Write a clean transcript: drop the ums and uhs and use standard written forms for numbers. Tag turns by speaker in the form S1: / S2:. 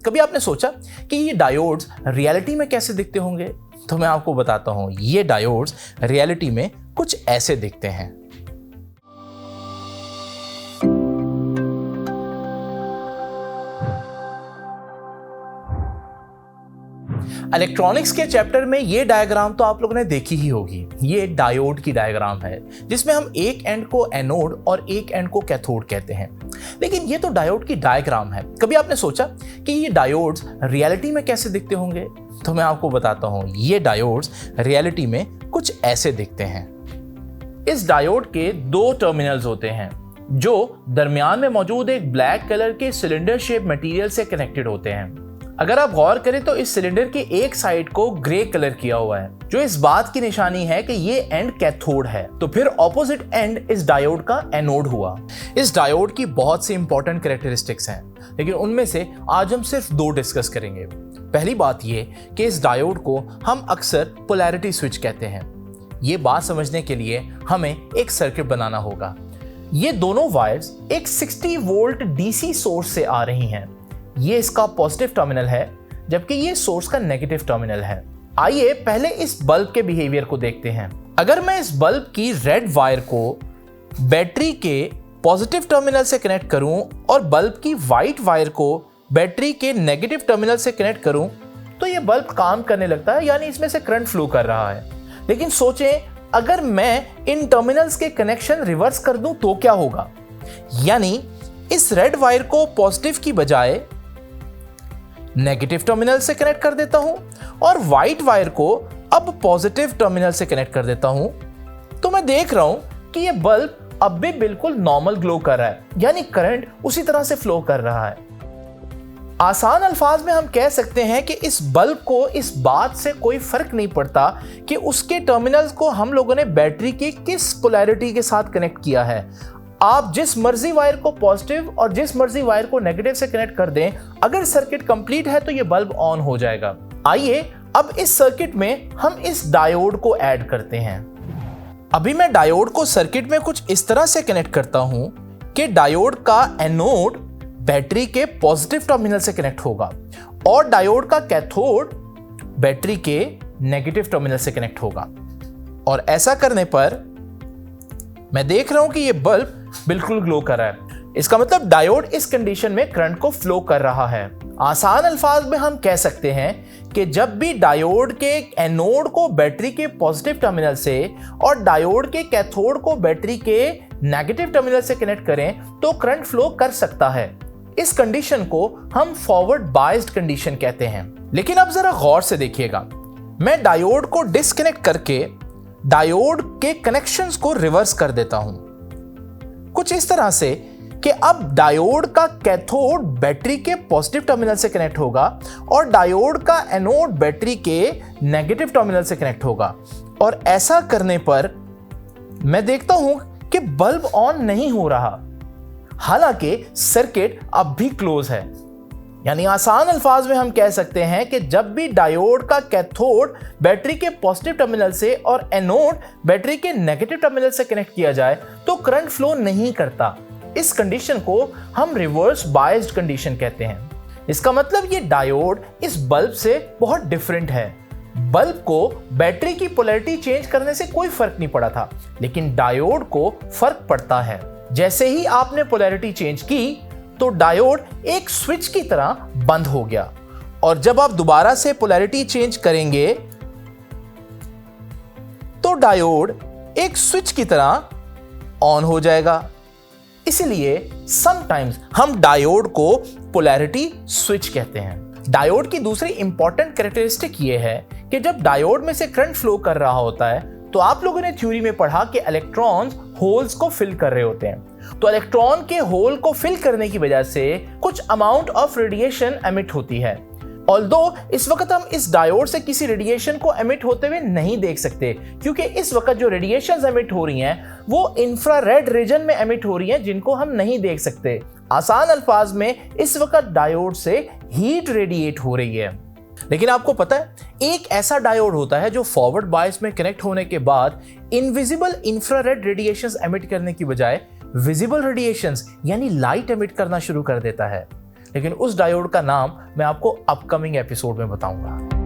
S1: कभी आपने सोचा कि ये डायोड्स रियलिटी में कैसे दिखते होंगे? तो मैं आपको बताता हूं, ये डायोड्स रियलिटी में कुछ ऐसे दिखते हैं। इलेक्ट्रॉनिक्स के चैप्टर में ये डायग्राम तो आप लोगों ने देखी ही होगी। ये डायोड की डायग्राम है जिसमें हम एक एंड को एनोड और एक एंड को कैथोड कहते हैं। लेकिन ये तो डायोड की डायग्राम है। कभी आपने सोचा कि ये डायोड्स रियलिटी में कैसे दिखते होंगे? तो मैं आपको बताता हूं, ये डायोड्स रियलिटी में कुछ ऐसे दिखते हैं। इस डायोड के दो टर्मिनल्स होते हैं जो दरमियान में मौजूद एक ब्लैक कलर के सिलेंडर शेप मटेरियल से कनेक्टेड होते हैं। अगर आप गौर करें तो इस सिलेंडर की एक साइड को ग्रे कलर किया हुआ है, जो इस बात की निशानी है कि ये एंड कैथोड है। तो फिर ऑपोजिट एंड इस डायोड का एनोड हुआ। इस डायोड की बहुत सी इंपॉर्टेंट कैरेक्टरिस्टिक्स हैं, लेकिन उनमें से आज हम सिर्फ दो डिस्कस करेंगे। पहली बात ये कि इस डायोड को हम अक्सर पोलैरिटी स्विच कहते हैं। ये बात समझने के लिए हमें एक सर्किट बनाना होगा। ये दोनों वायर्स एक 60 वोल्ट डीसी सोर्स से आ रही हैं। ये इसका पॉजिटिव टर्मिनल है, जबकि ये सोर्स का नेगेटिव टर्मिनल है। आइए पहले इस बल्ब के बिहेवियर को देखते हैं। अगर मैं इस बल्ब की रेड वायर को बैटरी के पॉजिटिव टर्मिनल से कनेक्ट करूं और बल्ब की व्हाइट वायर को बैटरी के नेगेटिव टर्मिनल से कनेक्ट करूं, तो ये बल्ब काम करने लगता है, यानी इसमें से करंट फ्लो कर रहा है। लेकिन सोचें, अगर मैं इन टर्मिनल्स के कनेक्शन रिवर्स कर दूं तो क्या होगा? यानी इस रेड वायर को पॉजिटिव की बजाय नेगेटिव टर्मिनल से कनेक्ट कर देता हूं और व्हाइट वायर को अब पॉजिटिव टर्मिनल से कनेक्ट कर देता हूं, तो मैं देख रहा हूं कि यह बल्ब अब भी बिल्कुल नॉर्मल ग्लो कर रहा है, यानी करंट उसी तरह से फ्लो कर रहा है। आसान अल्फाज में हम कह सकते हैं कि इस बल्ब को इस बात से कोई फर्क नहीं पड़ता कि उसके टर्मिनल्स को हम लोगों ने बैटरी की किस पोलैरिटी के साथ कनेक्ट किया है। आप जिस मर्जी वायर को पॉजिटिव और जिस मर्जी वायर को नेगेटिव से कनेक्ट कर दें, अगर सर्किट कंप्लीट है तो ये बल्ब ऑन हो जाएगा। आइए अब इस सर्किट में हम इस डायोड को ऐड करते हैं। अभी मैं डायोड को सर्किट में कुछ इस तरह से कनेक्ट करता हूं कि डायोड का एनोड बैटरी के पॉजिटिव टर्मिनल से कनेक्ट होगा और डायोड का कैथोड बैटरी के नेगेटिव टर्मिनल से कनेक्ट होगा। और ऐसा करने पर मैं देख रहा हूं कि यह बल्ब बिल्कुल ग्लो कर रहा है। इसका मतलब डायोड इस कंडीशन में करंट को फ्लो कर रहा है। आसान अल्फाज में हम कह सकते हैं कि जब भी डायोड के एनोड को बैटरी के पॉजिटिव टर्मिनल से और डायोड के कैथोड को बैटरी के नेगेटिव टर्मिनल से कनेक्ट करें तो करंट फ्लो कर सकता है। इस कंडीशन को हम फॉरवर्ड बायस्ड कंडीशन कहते हैं। लेकिन अब जरा गौर से देखिएगा, मैं डायोड को डिस्कनेक्ट करके डायोड के कनेक्शंस को रिवर्स कर देता हूं, कुछ इस तरह से कि अब डायोड का कैथोड बैटरी के पॉजिटिव टर्मिनल से कनेक्ट होगा और डायोड का एनोड बैटरी के नेगेटिव टर्मिनल से कनेक्ट होगा। और ऐसा करने पर मैं देखता हूं कि बल्ब ऑन नहीं हो रहा, हालांकि सर्किट अब भी क्लोज है। यानी आसान अल्फाज में हम कह सकते हैं कि जब भी डायोड का कैथोड बैटरी के पॉजिटिव टर्मिनल से और एनोड बैटरी के नेगेटिव टर्मिनल से कनेक्ट किया जाए तो करंट फ्लो नहीं करता। इस कंडीशन को हम रिवर्स बायस्ड कंडीशन कहते हैं। इसका मतलब ये डायोड इस बल्ब से बहुत डिफरेंट है। बल्ब को बैटरी की पोलैरिटी चेंज करने से कोई फर्क नहीं पड़ा था, लेकिन डायोड को फर्क पड़ता है। जैसे ही आपने पोलैरिटी चेंज की तो डायोड एक स्विच की तरह बंद हो गया, और जब आप दोबारा से पोलैरिटी चेंज करेंगे तो डायोड एक स्विच की तरह ऑन हो जाएगा। इसलिए समटाइम्स हम डायोड को पोलैरिटी स्विच कहते हैं। डायोड की दूसरी इंपॉर्टेंट कैरेक्टरिस्टिक यह है कि जब डायोड में से करंट फ्लो कर रहा होता है तो आप लोगों ने थ्योरी में पढ़ा कि इलेक्ट्रॉन्स होल्स को फिल कर रहे होते हैं। तो इलेक्ट्रॉन के होल को फिल करने की वजह से कुछ अमाउंट ऑफ रेडिएशन एमिट होती है। ऑल्दो इस वक्त हम इस डायोड से किसी रेडिएशन को एमिट होते हुए नहीं देख सकते, क्योंकि इस वक्त जो रेडिएशंस एमिट हो रही हैं वो इंफ्रारेड रीजन में एमिट हो रही हैं, जिनको हम नहीं देख सकते। आसान अल्फाज में इस वक्त डायोड से हीट रेडिएट हो रही है। लेकिन आपको पता है, एक ऐसा डायोड होता है जो फॉरवर्ड बायस में कनेक्ट होने के बाद इनविजिबल इंफ्रारेड रेडिएशंस एमिट करने की बजाय विजिबल रेडिएशंस यानी लाइट एमिट करना शुरू कर देता है। लेकिन उस डायोड का नाम मैं आपको अपकमिंग एपिसोड में बताऊंगा।